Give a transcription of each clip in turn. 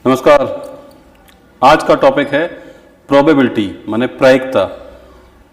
नमस्कार। आज का टॉपिक है प्रोबेबिलिटी माने प्रायिकता।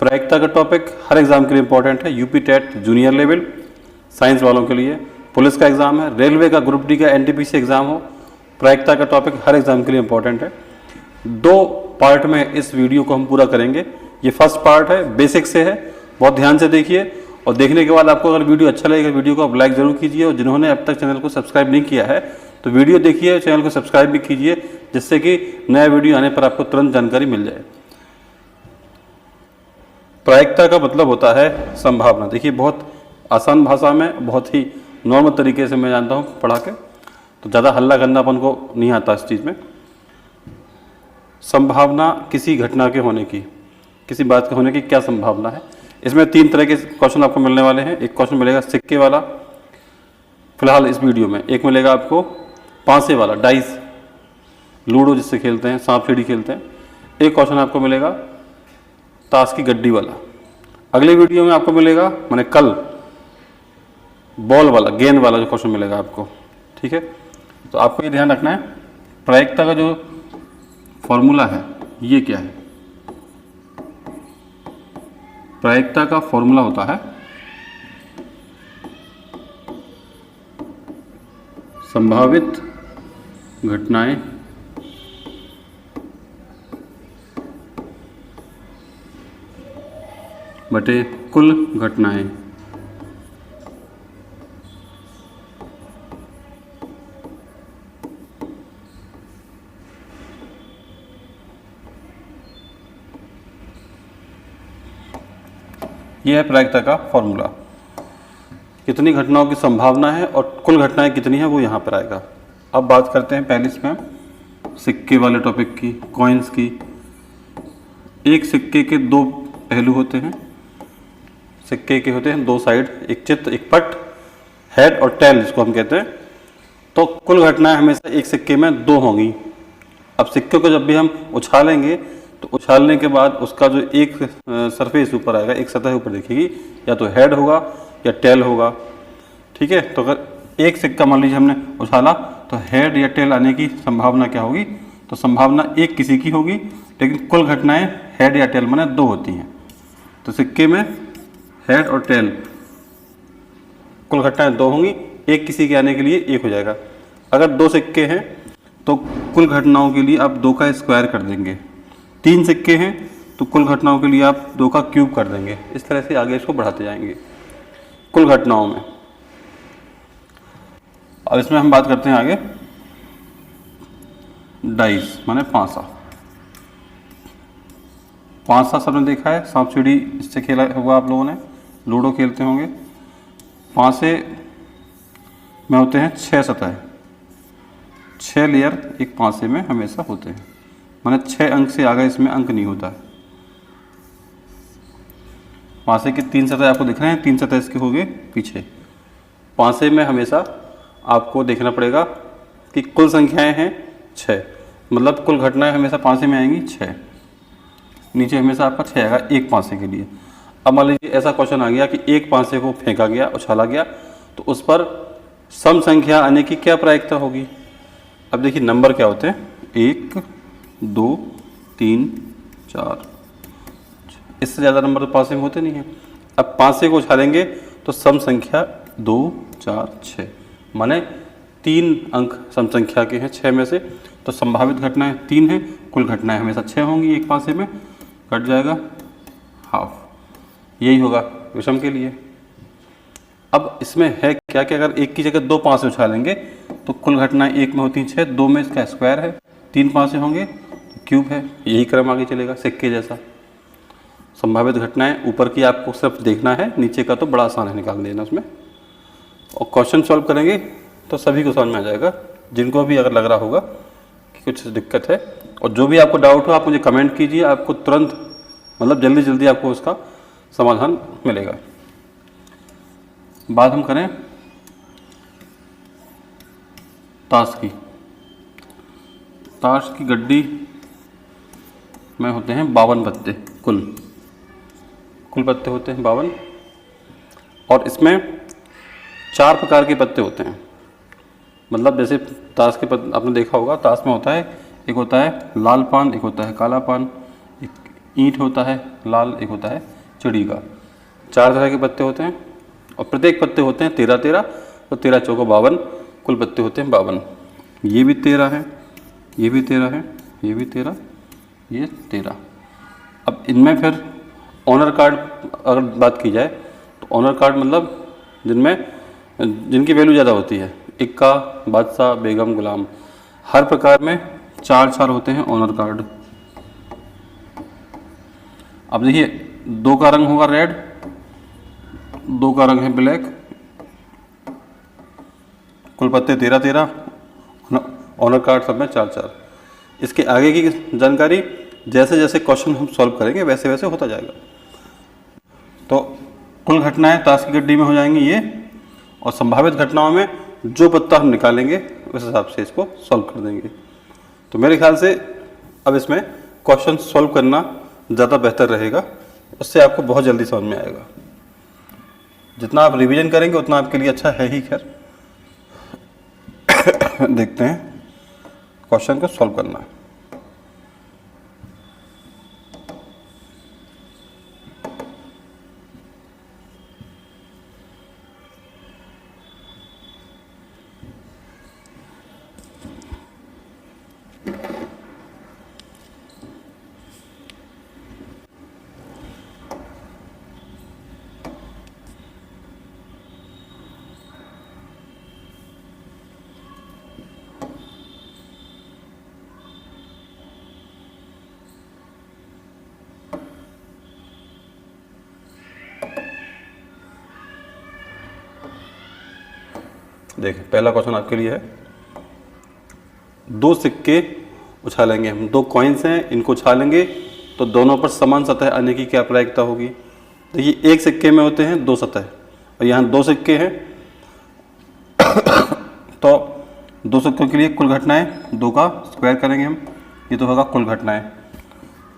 प्रायिकता का टॉपिक हर एग्जाम के लिए इंपॉर्टेंट है। UP TET junior level science वालों के लिए, पुलिस का एग्जाम है, रेलवे का ग्रुप डी का एनटीपीसी एग्जाम हो, प्रायिकता का टॉपिक हर एग्जाम के लिए इंपॉर्टेंट है। दो पार्ट में इस वीडियो को हम पूरा करेंगे। ये फर्स्ट पार्ट है, बेसिक से है, बहुत ध्यान से देखिए और देखने के बाद आपको अगर वीडियो अच्छा लगेगा वीडियो को आप लाइक जरूर कीजिए और जिन्होंने अब तक चैनल को सब्सक्राइब नहीं किया है तो वीडियो देखिए, चैनल को सब्सक्राइब भी कीजिए जिससे कि नया वीडियो आने पर आपको तुरंत जानकारी मिल जाए। प्रायिकता का मतलब होता है संभावना। देखिए बहुत आसान भाषा में, बहुत ही नॉर्मल तरीके से मैं जानता हूँ पढ़ा के, तो ज़्यादा हल्ला गंदा अपन को नहीं आता इस चीज़ में। संभावना किसी घटना के होने की, किसी बात के होने की क्या संभावना है। इसमें तीन तरह के क्वेश्चन आपको मिलने वाले हैं। एक क्वेश्चन मिलेगा सिक्के वाला फिलहाल इस वीडियो में, एक मिलेगा आपको पांसे वाला, डाइस लूडो जिससे खेलते हैं, सांप सीढ़ी खेलते हैं। एक क्वेश्चन आपको मिलेगा ताश की गड्डी वाला। अगले वीडियो में आपको मिलेगा माने कल बॉल वाला, गेंद वाला जो क्वेश्चन मिलेगा आपको। ठीक है, तो आपको ये ध्यान रखना है प्रायिकता का जो फॉर्मूला है ये क्या है। प्रायिकता का फॉर्मूला होता है संभावित घटनाएं बटे कुल घटनाएं। यह है प्रायिकता का फॉर्मूला। कितनी घटनाओं की संभावना है और कुल घटनाएं कितनी है वो यहाँ पर आएगा। अब बात करते हैं पहले इसमें सिक्के वाले टॉपिक की, कॉइन्स की। एक सिक्के के दो पहलू होते हैं। सिक्के के होते हैं दो साइड, एक चित्त एक पट, हेड और टेल जिसको हम कहते हैं। तो कुल घटनाएं हमेशा एक सिक्के में दो होंगी। अब सिक्के को जब भी हम उछालेंगे तो उछालने के बाद उसका जो एक सरफेस ऊपर आएगा, एक सतह ऊपर दिखेगी, या तो हेड होगा या टेल होगा। ठीक है, तो अगर एक सिक्का मान लीजिए हमने उछाला तो हेड या टेल आने की संभावना क्या होगी, तो संभावना एक किसी की होगी, लेकिन कुल घटनाएं हेड या टेल माने दो होती हैं। तो सिक्के में हेड और टेल कुल घटनाएं दो होंगी, एक किसी के आने के लिए एक हो जाएगा। अगर दो सिक्के हैं तो कुल घटनाओं के लिए आप दो का स्क्वायर कर देंगे। तीन सिक्के हैं तो कुल घटनाओं के लिए आप दो का क्यूब कर देंगे। इस तरह से आगे इसको बढ़ाते जाएंगे कुल घटनाओं में। अब इसमें हम बात करते हैं आगे डाइस माने पांसा। पांसा सबने देखा है, सांप सीढ़ी इससे खेला होगा आप लोगों ने, लूडो खेलते होंगे। पांसे में होते हैं 6 सतह, 6 लेयर एक पांसे में हमेशा होते हैं, माने 6 अंक से आगे इसमें अंक नहीं होता है। पांसे के 3 सतह आपको दिख रहे हैं, 3 सतह इसके हो गए पीछे। पांसे में हमेशा आपको देखना पड़ेगा कि कुल संख्याएं हैं 6, मतलब कुल घटनाएं हमेशा पांसे में आएंगी 6। नीचे हमेशा आपका 6 आएगा एक पांसे के लिए। अब मान लीजिए ऐसा क्वेश्चन आ गया कि एक पांसे को फेंका गया, उछाला गया, तो उस पर सम संख्या आने की क्या प्रायिकता होगी। अब देखिए नंबर क्या होते हैं, 1 2 3 4, इससे ज़्यादा नंबर तो पांसे में होते नहीं हैं। अब पांसे को उछालेंगे तो सम संख्या 2 4 6 माने 3 अंक सम संख्या के हैं 6 में से। तो संभावित घटनाएं 3 हैं, कुल घटनाएं हमेशा 6 होंगी, एक पांसे में कट जाएगा हाफ। यही होगा विषम के लिए। अब इसमें है क्या कि अगर एक की जगह 2 पांसे उछालेंगे तो कुल घटनाएं एक में होती हैं 6, 2 में इसका स्क्वायर है, 3 पांसे होंगे क्यूब है। यही क्रम आगे चलेगा सिक्के जैसा। संभावित घटनाएं ऊपर की आपको सिर्फ देखना है, नीचे का तो बड़ा आसान है निकाल देना उसमें। और क्वेश्चन सॉल्व करेंगे तो सभी को समझ में आ जाएगा, जिनको भी अगर लग रहा होगा कि कुछ दिक्कत है। और जो भी आपको डाउट हो आप मुझे कमेंट कीजिए, आपको तुरंत मतलब जल्दी जल्दी आपको उसका समाधान मिलेगा। बात हम करें ताश की। ताश की गड्डी में होते हैं 52 पत्ते, कुल पत्ते होते हैं 52। और इसमें 4 प्रकार के पत्ते होते हैं। मतलब जैसे ताश के आपने देखा होगा, ताश में होता है, एक होता है लाल पान, एक होता है काला पान, एक ईंट होता है लाल, एक होता है चिड़ी का। 4 तरह के पत्ते होते हैं और प्रत्येक पत्ते होते हैं 13-13, तो 13 चौको 52, कुल पत्ते होते हैं 52। ये भी 13 है, ये भी 13 है, ये भी 13, ये 13। अब इनमें फिर ऑनर कार्ड अगर बात की जाए तो ऑनर कार्ड मतलब जिनकी वैल्यू ज़्यादा होती है, इक्का, बादशाह, बेगम, गुलाम, हर प्रकार में 4-4 होते हैं ऑनर कार्ड। अब देखिए 2 का रंग होगा रेड, 2 का रंग है ब्लैक, कुल पत्ते 13-13, ऑनर कार्ड सब में 4-4। इसके आगे की जानकारी जैसे जैसे क्वेश्चन हम सॉल्व करेंगे वैसे वैसे होता जाएगा। तो कुल घटनाएं ताश की गड्डी में हो जाएंगी ये, और संभावित घटनाओं में जो पत्ता हम निकालेंगे उस हिसाब से इसको सॉल्व कर देंगे। तो मेरे ख्याल से अब इसमें क्वेश्चन सॉल्व करना ज़्यादा बेहतर रहेगा, उससे आपको बहुत जल्दी समझ में आएगा। जितना आप रिवीजन करेंगे उतना आपके लिए अच्छा है ही। खैर देखते हैं क्वेश्चन को सॉल्व करना है। देखिए पहला क्वेश्चन आपके लिए है, 2 सिक्के उछालेंगे हम, 2 कॉइन्स हैं, इनको उछालेंगे तो दोनों पर समान सतह आने की क्या प्रायिकता होगी। देखिए एक सिक्के में होते हैं 2 सतह और यहाँ 2 सिक्के हैं, तो 2 सिक्कों के लिए कुल घटनाएं 2 का स्क्वायर करेंगे हम, ये तो होगा कुल घटनाएं।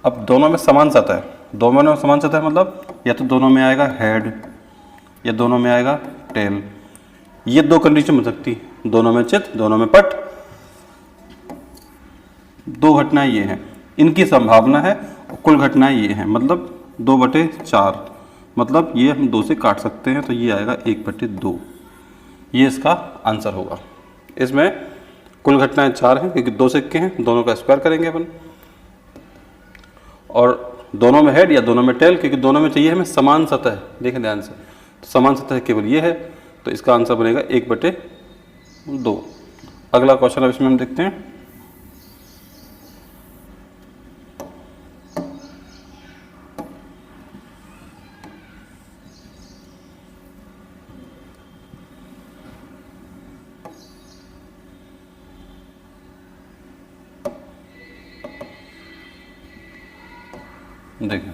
अब दोनों में समान सतह, दोनों में समान सतह मतलब या तो दोनों में आएगा हेड या दोनों में आएगा टेल। ये 2 कंडीशन बन सकती, दोनों में चित, दोनों में पट। 2 घटनाएं ये हैं, इनकी संभावना है, और कुल घटनाएं ये हैं, मतलब 2/4, मतलब ये हम 2 से काट सकते हैं, तो ये आएगा 1/2। ये इसका आंसर होगा। इसमें कुल घटनाएं 4 हैं क्योंकि 2 सिक्के हैं, दोनों का स्क्वायर करेंगे अपन, और दोनों में हेड या दोनों में टेल, क्योंकि दोनों में चाहिए हमें समान सतह। देखें ध्यान से, तो समान सतह केवल ये है, तो इसका आंसर बनेगा 1/2। अगला क्वेश्चन अब इसमें हम देखते हैं। देखें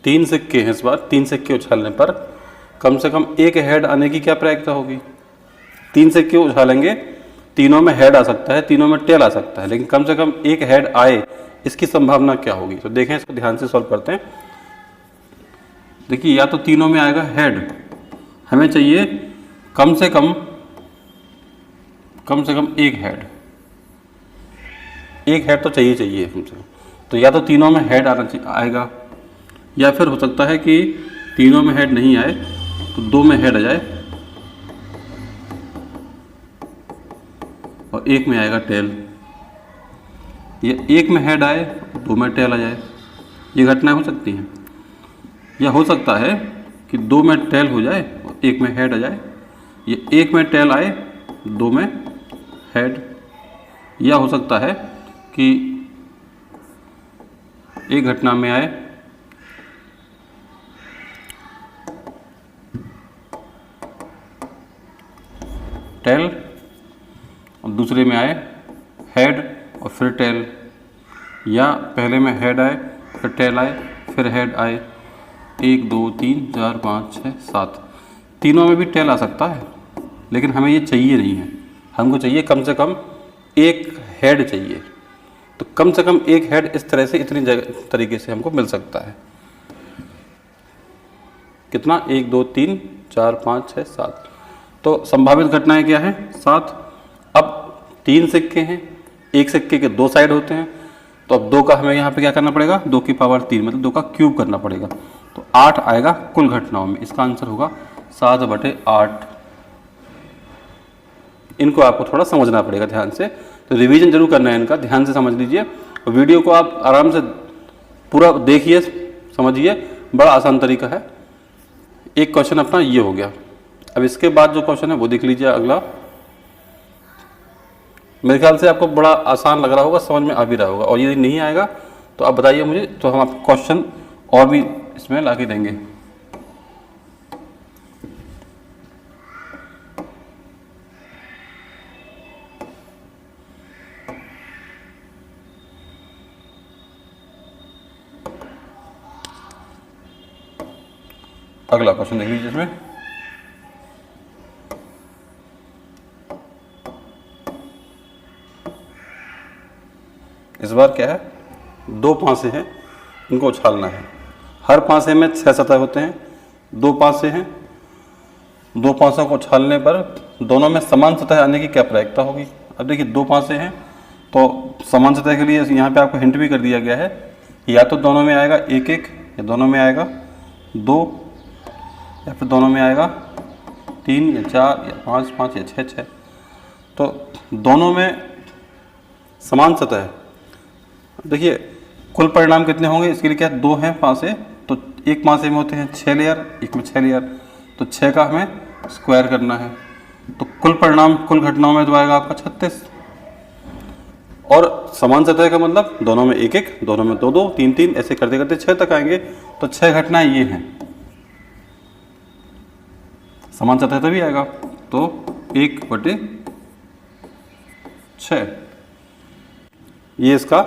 3 सिक्के हैं, इस बार 3 सिक्के उछालने पर कम से कम 1 हेड आने की क्या प्रायिकता होगी। 3 सिक्के उछालेंगे, तीनों में हेड आ सकता है, तीनों में टेल आ सकता है, लेकिन कम से कम 1 हेड आए, इसकी संभावना क्या होगी। तो देखें, इसको ध्यान से सॉल्व करते हैं। देखिए या तो तीनों में आएगा हेड, हमें चाहिए कम से कम 1 हेड, 1 हेड तो चाहिए कम से कम। तो या तो तीनों में हेड आएगा, या फिर हो सकता है कि तीनों में हेड नहीं आए तो 2 में हेड आ जाए और 1 में आएगा टेल, या 1 में हेड आए 2 में टेल आ जाए। ये घटनाएं हो सकती हैं। या हो सकता है कि 2 में टेल हो जाए और 1 में हेड आ जाए, या 1 में टेल आए 2 में हेड। या हो सकता है कि एक घटना में आए टेल और दूसरे में आए हेड और फिर टेल, या पहले में हेड आए फिर टेल आए फिर हेड आए। 1 2 3 4 5 6 7, तीनों में भी टेल आ सकता है, लेकिन हमें ये चाहिए नहीं है। हमको चाहिए कम से कम 1 हेड चाहिए। तो कम से कम एक हेड इस तरह से इतनी जगह तरीके से हमको मिल सकता है। कितना, 1 2 3 4 5 6 7। तो संभावित घटनाएं क्या है, 7। अब 3 सिक्के हैं, एक सिक्के के 2 साइड होते हैं, तो अब 2 का हमें यहाँ पे क्या करना पड़ेगा, 2 की पावर 3 मतलब 2 का क्यूब करना पड़ेगा। तो 8 आएगा कुल घटनाओं में। इसका आंसर होगा 7/8। इनको आपको थोड़ा समझना पड़ेगा ध्यान से, तो रिवीजन जरूर करना है इनका, ध्यान से समझ लीजिए। वीडियो को आप आराम से पूरा देखिए, समझिए, बड़ा आसान तरीका है। एक क्वेश्चन अपना ये हो गया। अब इसके बाद जो क्वेश्चन है वो देख लीजिए अगला। मेरे ख्याल से आपको बड़ा आसान लग रहा होगा, समझ में आ भी रहा होगा, और यदि नहीं आएगा तो आप बताइए मुझे, तो हम आपको क्वेश्चन और भी इसमें ला के देंगे। अगला क्वेश्चन देख लीजिए इसमें। इस बार क्या है, 2 पासे हैं, इनको उछालना है। हर पासे में 6 सतह होते हैं, 2 पासे हैं। 2 पासों को उछालने पर दोनों में समान सतह आने की क्या प्रायिकता होगी। अब देखिए 2 पासे हैं, तो समान सतह के लिए यहाँ पे आपको हिंट भी कर दिया गया है, या तो दोनों में आएगा 1 1, या दोनों में आएगा 2, या फिर दोनों में आएगा 3 या 4 या 5 5 या 6 6। तो दोनों में समान सतह है। देखिए कुल परिणाम कितने होंगे, इसके लिए क्या 2 हैं पासे, तो एक पासे में होते हैं 6 लेयर, एक में 6 लेयर, तो 6 का हमें स्क्वायर करना है। तो कुल परिणाम कुल घटनाओं में तो आएगा आपका 36। और समान सतह का मतलब दोनों में 1 1, दोनों में 2 2, 3 3, ऐसे करते करते 6 तक आएंगे। तो 6 घटनाएं ये हैं। समान सतह तभी आएगा, तो 1/6 ये इसका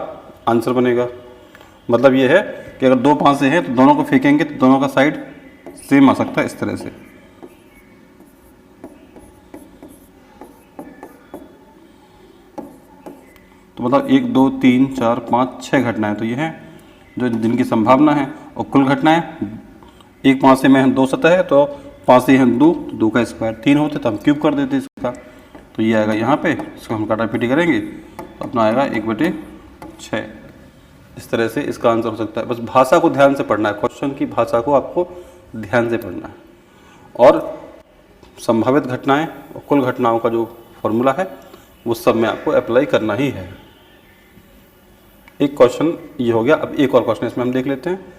आंसर बनेगा। मतलब ये है कि अगर 2 पासे हैं तो दोनों को फेंकेंगे तो दोनों का साइड सेम आ सकता है इस तरह से। तो मतलब 1 2 3 4 5 6 घटनाएं तो ये हैं जो जिनकी संभावना है। और कुल घटनाएं, एक पासे में 2 सतह है तो पासे हैं 2, 2 का स्क्वायर 3 होते तो हम क्यूब कर देते इसका। तो ये आएगा यहाँ पे, इसको हम काटापीटी करेंगे तो अपना आएगा 1/6। इस तरह से इसका आंसर हो सकता है। बस भाषा को ध्यान से पढ़ना है, क्वेश्चन की भाषा को आपको ध्यान से पढ़ना है। और संभावित घटनाएं और कुल घटनाओं का जो फॉर्मूला है वो सब में आपको अप्लाई करना ही है। एक क्वेश्चन ये हो गया। अब एक और क्वेश्चन इसमें हम देख लेते हैं।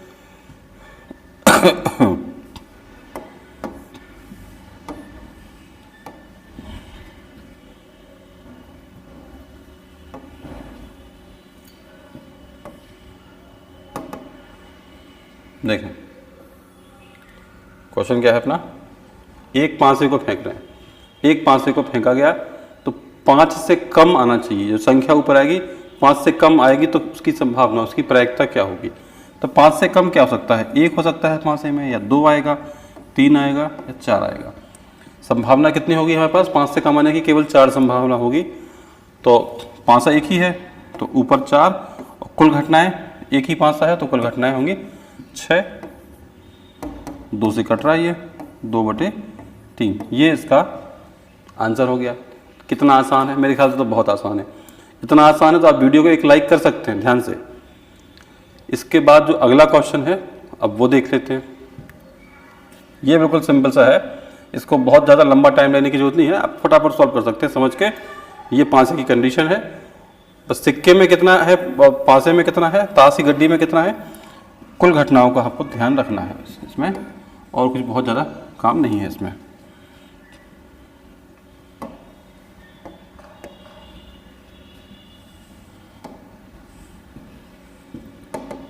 देखें क्वेश्चन क्या है अपना, एक पासे को फेंक रहे हैं। एक पासे को फेंका गया तो 5 से कम आना चाहिए। जो संख्या ऊपर आएगी 5 से कम आएगी तो उसकी संभावना, उसकी प्रायिकता क्या होगी। तो 5 से कम क्या हो सकता है, 1 हो सकता है पासे में, या 2 आएगा, 3 आएगा, या 4 आएगा। संभावना कितनी होगी हमारे पास, 5 से कम आने की केवल 4 संभावना होगी। तो पासा एक ही है तो ऊपर 4, और कुल घटनाएं एक ही पासा है तो कुल घटनाएं होंगी 6। 2 से कट रहा है ये, 2/3। ये इसका आंसर हो गया। कितना आसान है, मेरे ख्याल से तो बहुत आसान है। इतना आसान है तो आप वीडियो को एक लाइक कर सकते हैं ध्यान से। इसके बाद जो अगला क्वेश्चन है अब वो देख लेते हैं। ये बिल्कुल सिंपल सा है, इसको बहुत ज़्यादा लंबा टाइम लेने की जरूरत नहीं है, आप फटाफट सॉल्व कर सकते हैं समझ के। ये पासे की कंडीशन है, बस सिक्के में कितना है, पासे में कितना है, ताश की गड्डी में कितना है, कुल घटनाओं का आपको ध्यान रखना है इसमें, और कुछ बहुत ज़्यादा काम नहीं है इसमें।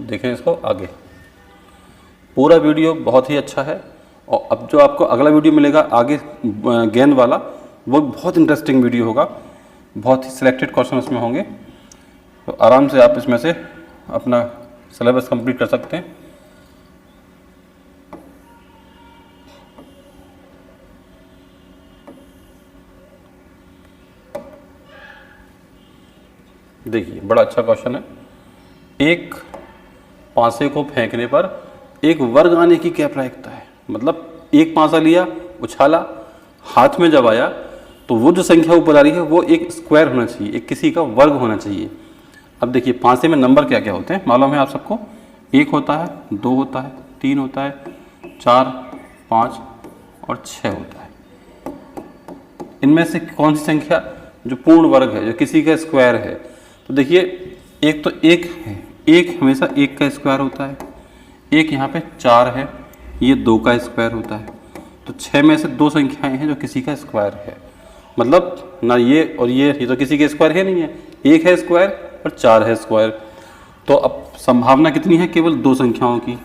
देखें इसको आगे, पूरा वीडियो बहुत ही अच्छा है। और अब जो आपको अगला वीडियो मिलेगा आगे गेंद वाला, वो बहुत इंटरेस्टिंग वीडियो होगा। बहुत ही सिलेक्टेड क्वेश्चन उसमें होंगे, तो आराम से आप इसमें से अपना सिलेबस कंप्लीट कर सकते हैं। देखिए बड़ा अच्छा क्वेश्चन है। एक पासे को फेंकने पर एक वर्ग आने की क्या प्रायिकता है? मतलब एक पासा लिया, उछाला, हाथ में जब आया तो वो जो संख्या ऊपर आ रही है वो एक स्क्वायर होना चाहिए, एक किसी का वर्ग होना चाहिए। अब देखिए पासे में नंबर क्या क्या होते हैं मालूम है आप सबको? 1 होता है, 2 होता है, 3 होता है, 4, 5 और 6 होता है। इनमें से कौन सी संख्या जो पूर्ण वर्ग है, जो किसी का स्क्वायर है? तो देखिए एक तो 1 है, 1 हमेशा 1 का स्क्वायर होता है। एक यहाँ पे 4 है, ये 2 का स्क्वायर होता है। तो 6 में से 2 संख्याएं हैं जो किसी का स्क्वायर है। मतलब ना ये और ये तो किसी के स्क्वायर है नहीं है। 1 है स्क्वायर और 4 है स्क्वायर। तो अब संभावना कितनी है? केवल 2 संख्याओं की,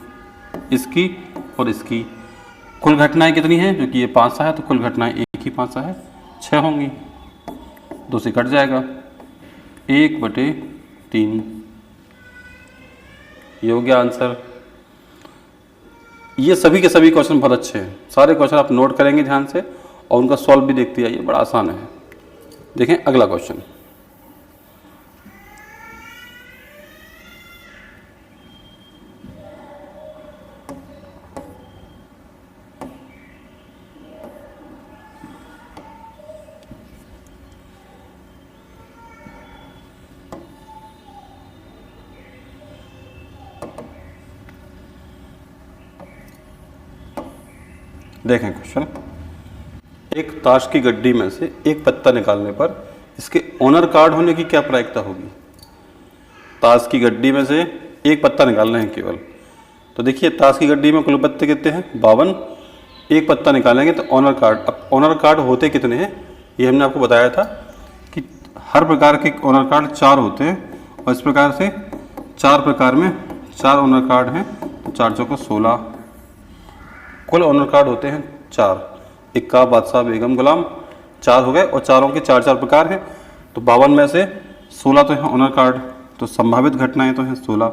इसकी और इसकी। कुल घटनाएं कितनी हैं? जो कि ये 5 है तो कुल घटनाएं एक ही 5 है, 6 होंगी। 2 से कट जाएगा, 1/3। ये हो गया आंसर। ये सभी के सभी क्वेश्चन बहुत अच्छे हैं। सारे क्वेश्चन आप नोट करेंगे ध्यान से और उनका सॉल्व भी देखते आइए, बड़ा आसान है। देखें अगला क्वेश्चन। देखें क्वेश्चन, एक ताश की गड्डी में से एक पत्ता निकालने पर इसके ओनर कार्ड होने की क्या प्रायिकता होगी? ताश की गड्डी में से एक पत्ता निकालना है केवल। तो देखिए ताश की गड्डी में कुल पत्ते कितने हैं? 52। एक पत्ता निकालेंगे तो ओनर कार्ड। अब ओनर कार्ड होते कितने हैं ये हमने आपको बताया था कि हर प्रकार के ओनर कार्ड 4 होते हैं और इस प्रकार से 4 प्रकार में 4 ओनर कार्ड हैं। तो 4 चौको 16, कुल ओनर कार्ड होते हैं 4। इक्का, बादशाह, बेगम, गुलाम 4 हो गए और चारों के 4-4 प्रकार हैं। तो 52 में से 16 तो हैं ओनर कार्ड, तो संभावित घटनाएं तो हैं 16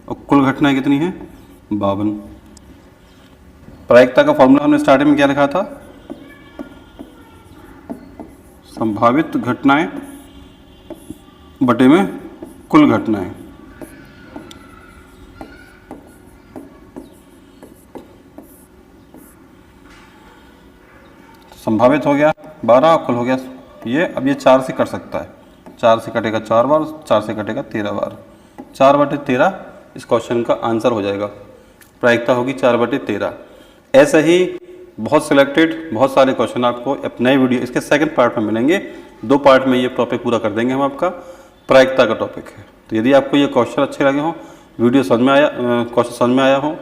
और कुल घटनाएं कितनी हैं? 52। प्रायिकता का फॉर्मूला हमने स्टार्टिंग में क्या लिखा था? संभावित घटनाएं बटे में कुल घटनाएं। संभावित हो गया 12, कुल हो गया ये। अब ये 4 से कट सकता है, 4 से कटेगा 4 बार, 4 से कटेगा 13 बार। 4/13 इस क्वेश्चन का आंसर हो जाएगा। प्रायिकता होगी 4/13। ऐसे ही बहुत सिलेक्टेड बहुत सारे क्वेश्चन आपको नए वीडियो इसके सेकंड पार्ट में मिलेंगे। 2 पार्ट में ये टॉपिक पूरा कर देंगे हम आपका। प्रायिकता का टॉपिक है। तो यदि आपको ये क्वेश्चन अच्छे लगे हों, वीडियो समझ में आया, क्वेश्चन समझ में आया हो,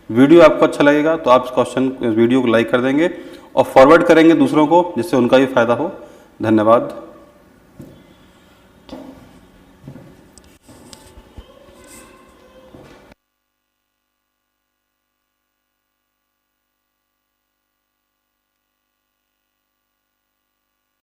वीडियो आपको अच्छा लगेगा तो आप वीडियो को लाइक कर देंगे और फॉरवर्ड करेंगे दूसरों को, जिससे उनका भी फायदा हो। धन्यवाद।